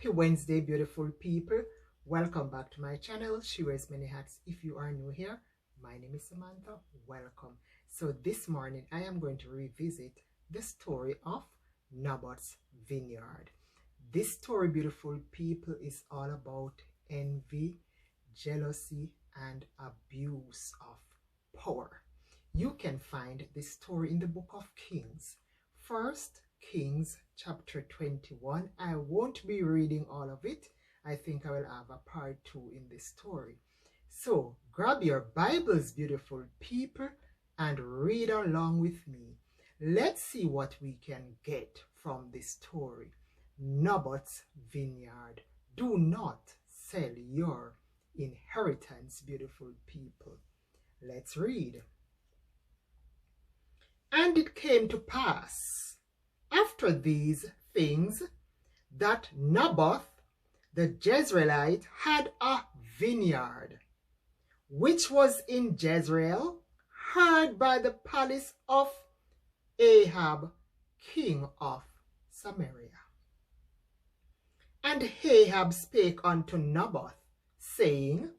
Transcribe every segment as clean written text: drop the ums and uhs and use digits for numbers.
Happy Wednesday, beautiful people. Welcome back to my channel. She wears many hats. If you are new here, my name is Samantha. Welcome. So this morning I am going to revisit the story of Naboth's Vineyard. This story, beautiful people, is all about envy, jealousy, and abuse of power. You can find this story in the book of Kings. First Kings chapter 21. I won't be reading all of it. I think I will have a part 2 in this story. So grab your Bibles, beautiful people, and read along with me. Let's see what we can get from this story. Naboth's Vineyard. Do not sell your inheritance, beautiful people. Let's read. And it came to pass after these things that Naboth the Jezreelite had a vineyard, which was in Jezreel, hard by the palace of Ahab, king of Samaria. And Ahab spake unto Naboth, saying,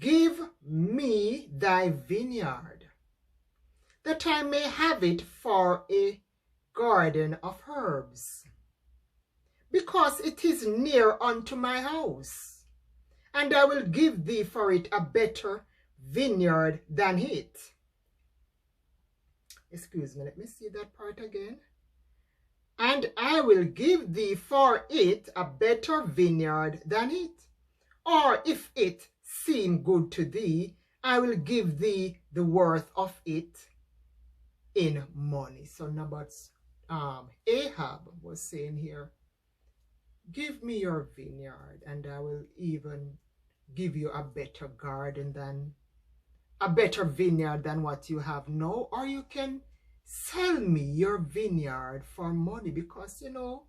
Give me thy vineyard, that I may have it for a garden of herbs, because it is near unto my house, and I will give thee for it a better vineyard than it. Excuse me, let me see that part again. And I will give thee for it a better vineyard than it. Or if it seem good to thee, I will give thee the worth of it in money. So Naboth's Ahab was saying here, give me your vineyard and I will even give you a better garden than, a better vineyard than what you have now. Or you can sell me your vineyard for money, because, you know,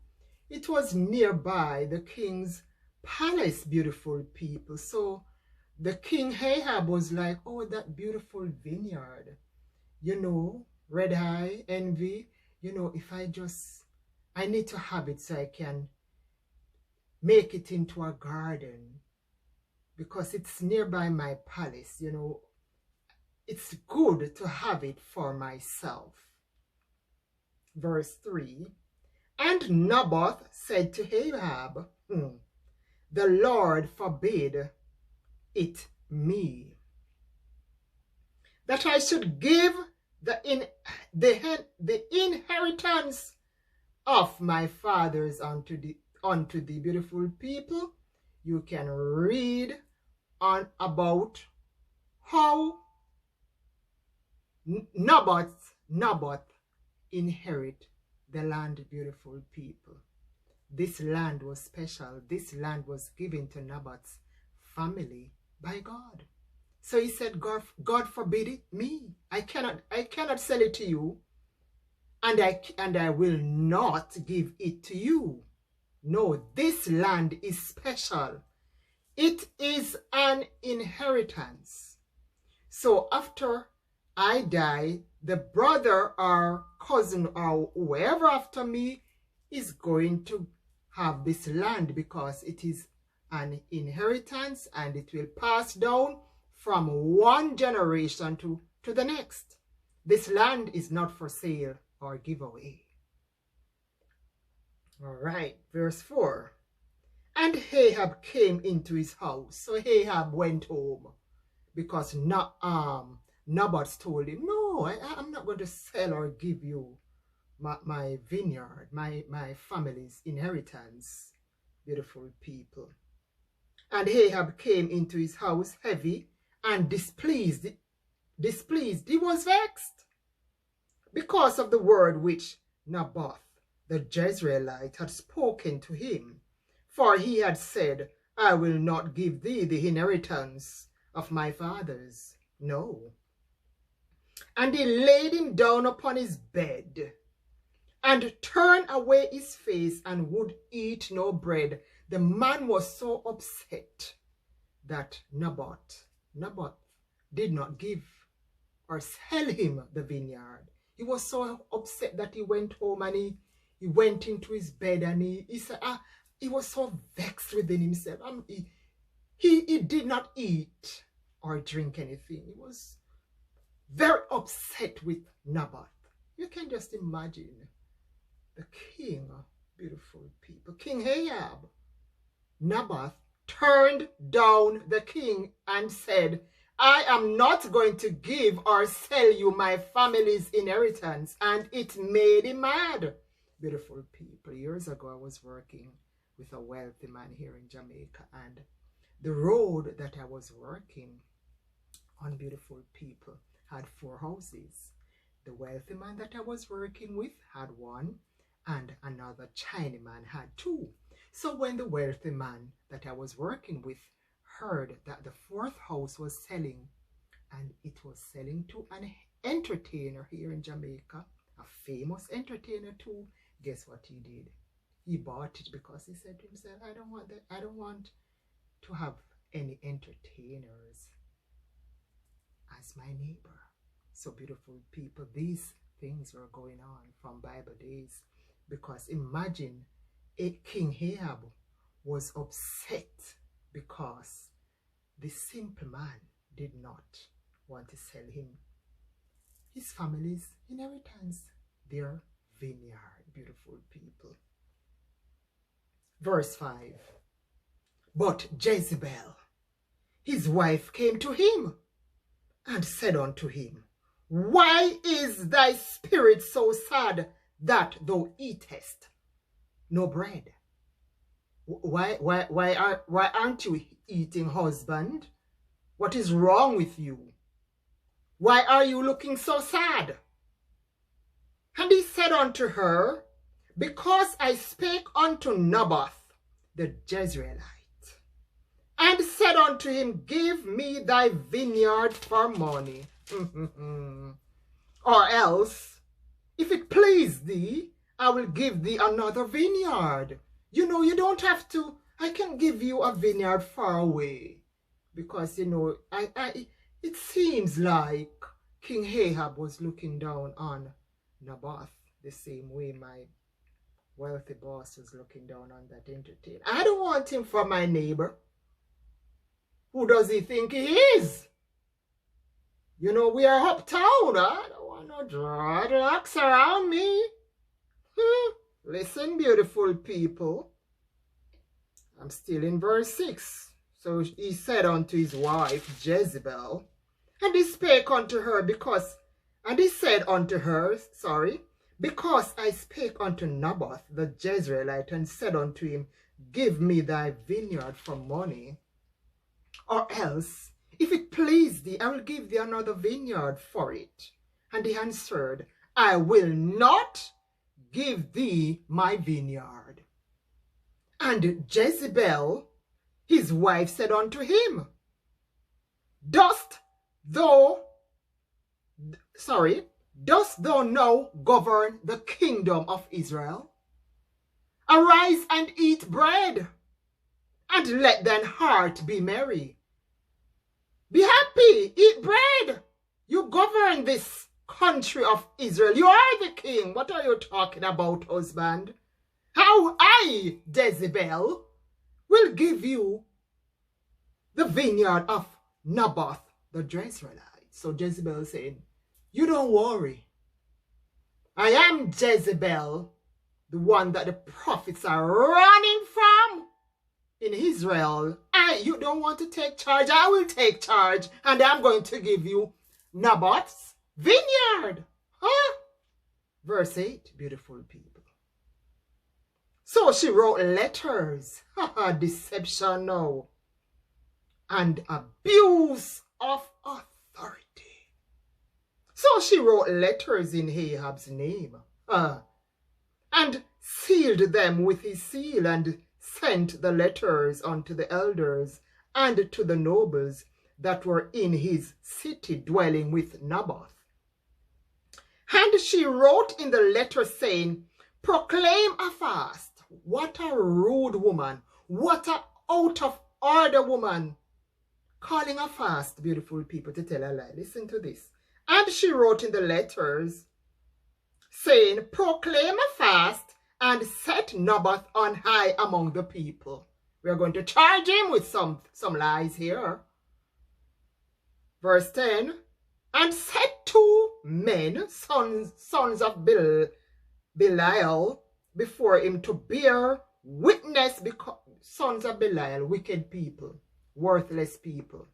it was nearby the king's palace, beautiful people. So the king Ahab was like, oh, that beautiful vineyard, you know, red eye, envy, you know, if I need to have it so I can make it into a garden, because it's nearby my palace, you know, it's good to have it for myself. Verse 3, and Naboth said to Ahab, the Lord forbid it me, that I should give the inheritance of my fathers unto the beautiful people. You can read on about how Naboth inherit the land, beautiful people. This land was special. This land was given to Naboth's family by God. So he said, God forbid it me. I cannot sell it to you, and I will not give it to you. No, this land is special. It is an inheritance. So after I die, the brother or cousin or whoever after me is going to have this land, because it is an inheritance and it will pass down from one generation to the next. This land is not for sale or giveaway. All right, verse 4. And Ahab came into his house. So Ahab went home, because Naboth told him, no, I'm not going to sell or give you my vineyard, my family's inheritance, beautiful people. And Ahab came into his house heavy and displeased. He was vexed because of the word which Naboth the Jezreelite had spoken to him. For he had said, I will not give thee the inheritance of my fathers. No. And he laid him down upon his bed, and turned away his face, and would eat no bread. The man was so upset that Naboth did not give or sell him the vineyard. He was so upset that he went home and he went into his bed and he said, he was so vexed within himself. He did not eat or drink anything. He was very upset with Naboth. You can just imagine the king, beautiful people, King Ahab. Naboth turned down the king and said, I am not going to give or sell you my family's inheritance. And it made him mad. Beautiful people, years ago I was working with a wealthy man here in Jamaica, and the road that I was working on, beautiful people, had 4 houses. The wealthy man that I was working with had 1, and another Chinaman had 2. So when the wealthy man that I was working with heard that the 4th house was selling, and it was selling to an entertainer here in Jamaica, a famous entertainer too, guess what he did? He bought it because he said to himself, I don't want to have any entertainers as my neighbor. So beautiful people, these things were going on from Bible days, because imagine King Ahab was upset because the simple man did not want to sell him his family's inheritance, their vineyard, beautiful people. Verse 5. But Jezebel, his wife, came to him and said unto him, Why is thy spirit so sad that thou eatest no bread? Why aren't you eating, husband? What is wrong with you? Why are you looking so sad? And he said unto her, Because I spake unto Naboth the Jezreelite, and said unto him, Give me thy vineyard for money. Or else, if it please thee, I will give thee another vineyard. You know, you don't have to, I can give you a vineyard far away. Because, you know, it seems like King Ahab was looking down on Naboth the same way my wealthy boss was looking down on that entertainer. I don't want him for my neighbor. Who does he think he is? You know, we are uptown. I don't want no dreadlocks around me. Listen, beautiful people. I'm still in verse 6. So he said unto his wife Jezebel, and he spake unto her because I spake unto Naboth the Jezreelite, and said unto him, Give me thy vineyard for money, or else, if it please thee, I will give thee another vineyard for it. And he answered, I will not give thee my vineyard. And Jezebel, his wife, said unto him, Dost thou now govern the kingdom of Israel? Arise and eat bread, and let thine heart be merry. Be happy, eat bread. You govern this country of Israel. You are the king. What are you talking about, husband? How I, Jezebel, will give you the vineyard of Naboth the Jezreelite. So Jezebel said, you don't worry. I am Jezebel, the one that the prophets are running from in Israel. You don't want to take charge. I will take charge, and I'm going to give you Naboth's vineyard. Huh? Verse 8, beautiful people. So she wrote letters, deception now, and abuse of authority. So she wrote letters in Ahab's name, and sealed them with his seal, and sent the letters unto the elders and to the nobles that were in his city dwelling with Naboth. And she wrote in the letter saying, proclaim a fast. What a rude woman. What a out of order woman. Calling a fast, beautiful people, to tell a lie. Listen to this. And she wrote in the letters saying, proclaim a fast and set Naboth on high among the people. We are going to charge him with some lies here. Verse 10, and set 2 men, sons of Belial, before him to bear witness, because sons of Belial, wicked people, worthless people,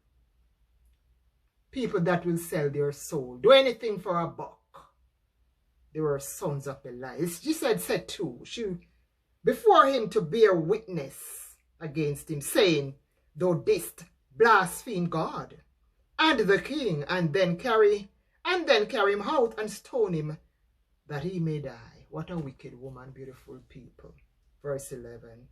people that will sell their soul, do anything for a buck. They were sons of Belial. She said, set 2, before him to bear witness against him, saying, thou didst blaspheme God and the king, and then carry him out and stone him, that he may die. What a wicked woman, beautiful people. Verse 11.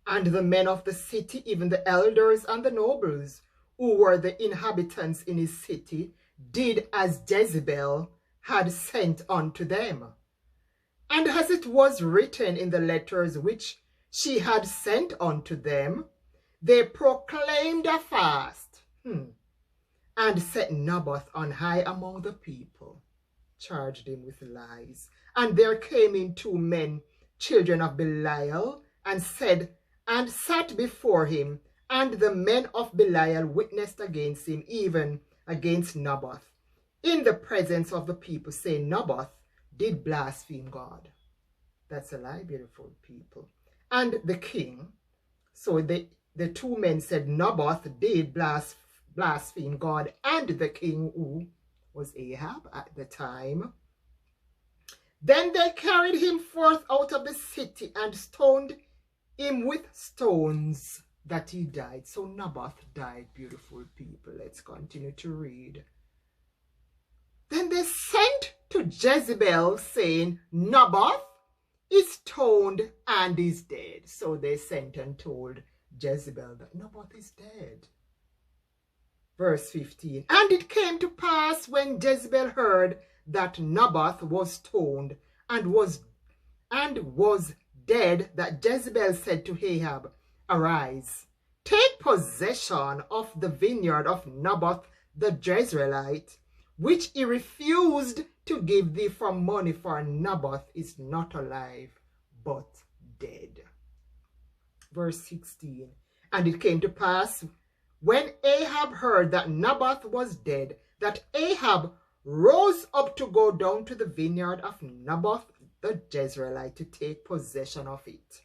And the men of the city, even the elders and the nobles, who were the inhabitants in his city, did as Jezebel had sent unto them. And as it was written in the letters which she had sent unto them, they proclaimed a fast, and set Naboth on high among the people, charged him with lies. And there came in 2 men, children of Belial, and sat before him, and the men of Belial witnessed against him, even against Naboth, in the presence of the people, saying, Naboth did blaspheme God. That's a lie, beautiful people. And the king, so the 2 men said, Naboth did blaspheme God and the king, who was Ahab at the time. Then they carried him forth out of the city and stoned him with stones, that he died. So Naboth died, beautiful people. Let's continue to read. Then they sent to Jezebel, saying, Naboth is stoned and is dead. So they sent and told Jezebel that Naboth is dead. Verse 15. And it came to pass, when Jezebel heard that Naboth was stoned and was dead, that Jezebel said to Ahab, arise, take possession of the vineyard of Naboth the Jezreelite, which he refused to give thee for money, for Naboth is not alive, but dead. Verse 16. And it came to pass, when Ahab heard that Naboth was dead, that Ahab rose up to go down to the vineyard of Naboth the Jezreelite to take possession of it.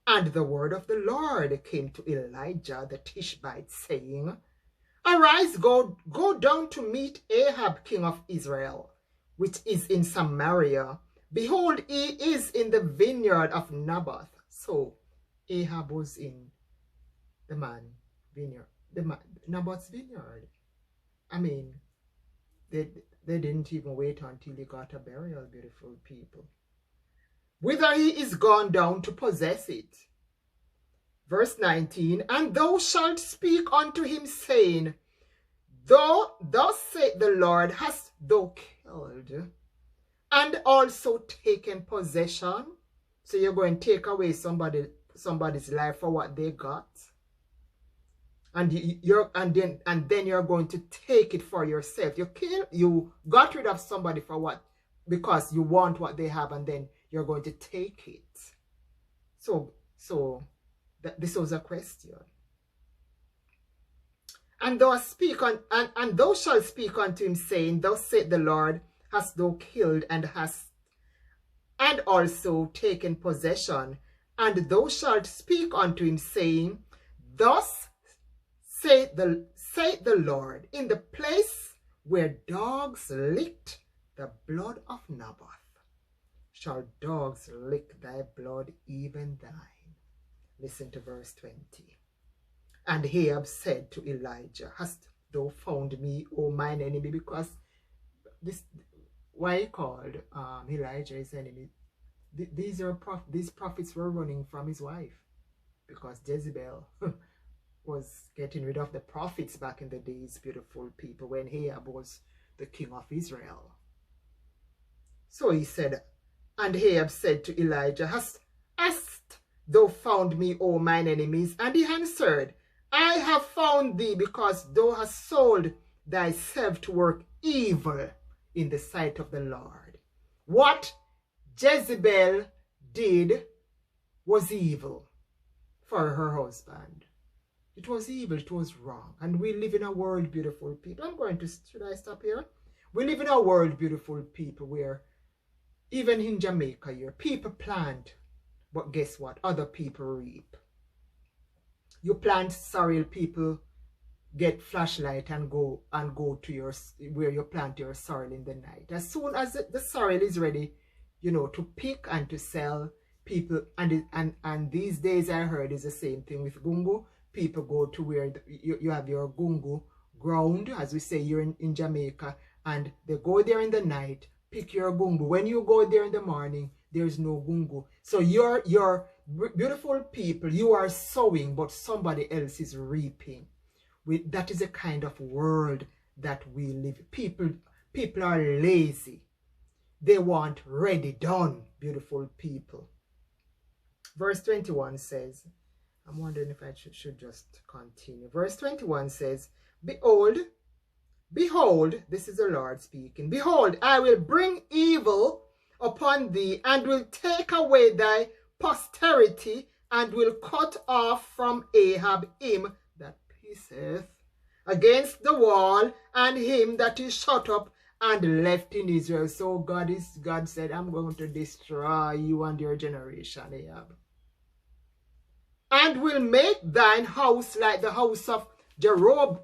And the word of the Lord came to Elijah the Tishbite, saying, arise, go down to meet Ahab king of Israel, which is in Samaria. Behold, he is in the vineyard of Naboth. So Ahab was in Naboth's vineyard. I mean, they didn't even wait until he got a burial, beautiful people. Whither he is gone down to possess it. Verse 19, and thou shalt speak unto him, saying, thus saith the Lord, hast thou killed and also taken possession? So you're going to take away somebody's life for what they got, and then you're going to take it for yourself. You got rid of somebody for what? Because you want what they have, and then you're going to take it. So this was a question. And thou shalt speak unto him, saying, thus saith the Lord, hast thou killed and also taken possession? And thou shalt speak unto him, saying, thus saith the Lord, in the place where dogs licked the blood of Naboth, shall dogs lick thy blood, even thine. Listen to verse 20. And Ahab said to Elijah, hast thou found me, O mine enemy? Because why he called Elijah his enemy? These prophets were running from his wife, because Jezebel was getting rid of the prophets back in the days, beautiful people, when Ahab was the king of Israel. So he said, and Ahab said to Elijah, hast thou found me, O mine enemies? And he answered, I have found thee, because thou hast sold thyself to work evil in the sight of the Lord. What? Jezebel did was evil for her husband. It was evil, it was wrong. And we live in a world, beautiful people. Should I stop here? We live in a world, beautiful people, where even in Jamaica here, people plant, but guess what? Other people reap. You plant sorrel, people get flashlight and go to your where you plant your sorrel in the night. As soon as the sorrel is ready, you know, to pick and to sell, people and these days I heard is the same thing with gungu. People go to where you have your gungu ground, as we say here in Jamaica, and they go there in the night, pick your gungu. When you go there in the morning, there's no gungu. So you're beautiful people, you are sowing, but somebody else is reaping. That is a kind of world that we live. People are lazy. They want ready done, beautiful people. Verse 21 says, I'm wondering if I should just continue. Verse 21 says, Behold, this is the Lord speaking. Behold, I will bring evil upon thee, and will take away thy posterity, and will cut off from Ahab him that pisseth against the wall, and him that is shut up and left in Israel. So God said, I'm going to destroy you and your generation, Ahab, and will make thine house like the house of Jeroboam,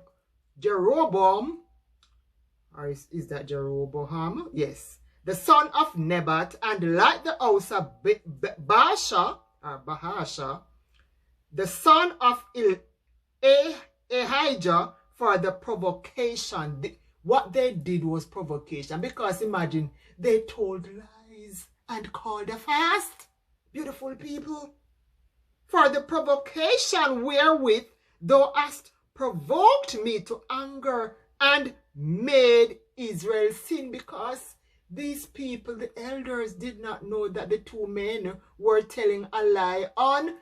or is that Jeroboam? Yes, the son of Nebat, and like the house of Baasha, the son of Ahijah, for the provocation. What they did was provocation, because imagine, they told lies and called a fast, beautiful people, for the provocation wherewith thou hast provoked me to anger, and made Israel sin. Because these people, the elders, did not know that the two men were telling a lie on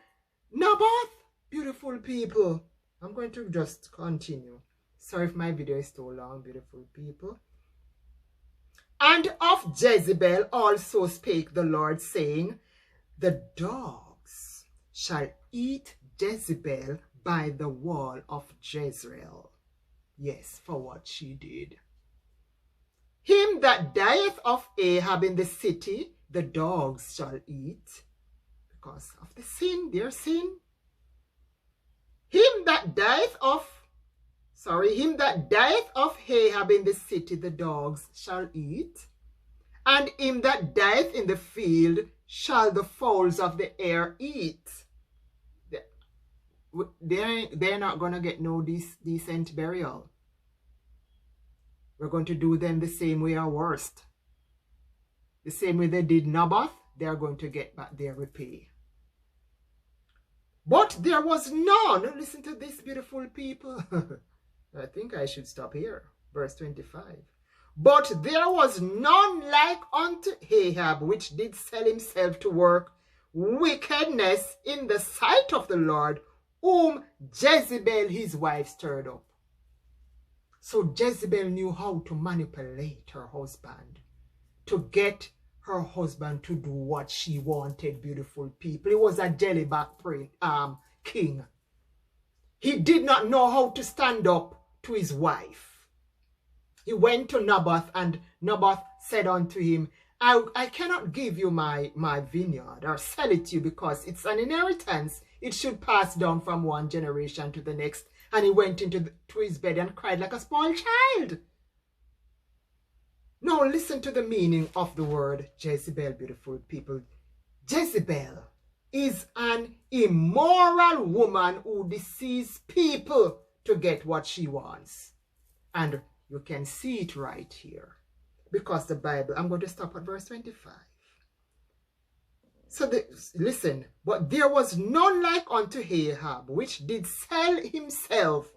Naboth, beautiful people. I'm going to just continue. Sorry if my video is too long, beautiful people. And of Jezebel also spake the Lord, saying, the dogs shall eat Jezebel by the wall of Jezreel. Yes, for what she did. Him that dieth of Ahab in the city, the dogs shall eat, because of the sin, their sin. Him that dieth of Ahab in the city, the dogs shall eat. And him that dieth in the field shall the fowls of the air eat. They're not going to get no decent burial. We're going to do them the same way or worse. The same way they did Naboth, they are going to get back their repay. But there was none. Listen to this, beautiful people. I think I should stop here. Verse 25. But there was none like unto Ahab, which did sell himself to work wickedness in the sight of the Lord, whom Jezebel his wife stirred up. So Jezebel knew how to manipulate her husband, to get her husband to do what she wanted, beautiful people. He was a jellyback king. He did not know how to stand up to his wife. He went to Naboth, and Naboth said unto him, I cannot give you my vineyard or sell it to you, because it's an inheritance. It should pass down from one generation to the next. And he went to his bed and cried like a small child. Now listen to the meaning of the word Jezebel, beautiful people. Jezebel is an immoral woman who deceives people to get what she wants. And you can see it right here, because the Bible, I'm going to stop at verse 25. So listen, but there was none like unto Ahab, which did sell himself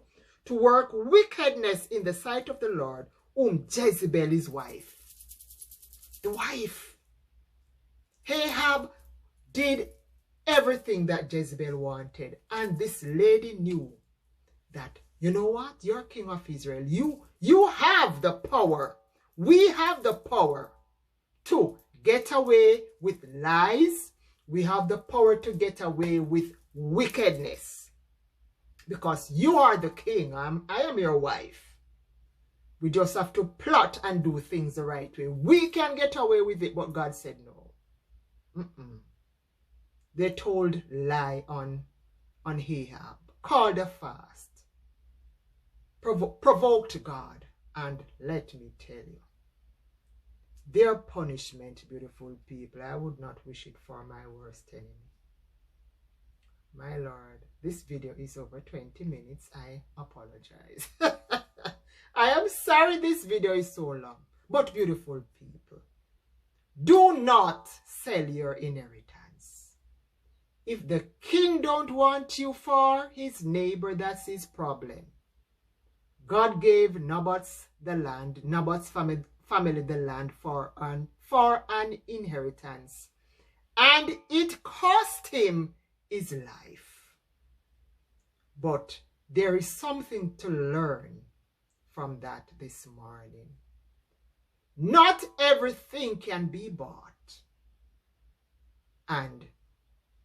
to work wickedness in the sight of the Lord, whom Jezebel his wife. The wife. Ahab did everything that Jezebel wanted, and this lady knew that, you know what, you're king of Israel. You have the power. We have the power to get away with lies. We have the power to get away with wickedness. Because you are the king. I am your wife. We just have to plot and do things the right way. We can get away with it, but God said no. They told lie on Ahab, called a fast, provoked God, and let me tell you, their punishment, beautiful people, I would not wish it for my worst enemy. My Lord, this video is over 20 minutes. I apologize. I am sorry this video is so long. But beautiful people, do not sell your inheritance. If the king don't want you for his neighbor, that's his problem. God gave Naboth's family the land for an inheritance. And it cost him his life. But there is something to learn from that this morning. Not everything can be bought, and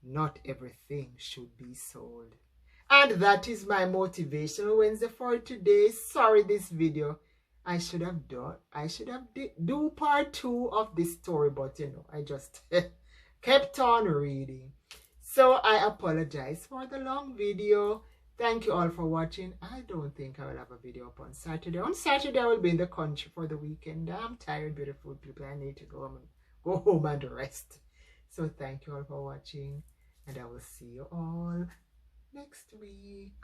not everything should be sold. And that is my motivational Wednesday for today. Sorry, this video I should have do part 2 of this story, but you know, I just kept on reading. So I apologize for the long video. Thank you all for watching. I don't think I will have a video up on Saturday. On Saturday, I will be in the country for the weekend. I'm tired, beautiful people. I need to go home and rest. So thank you all for watching, and I will see you all next week.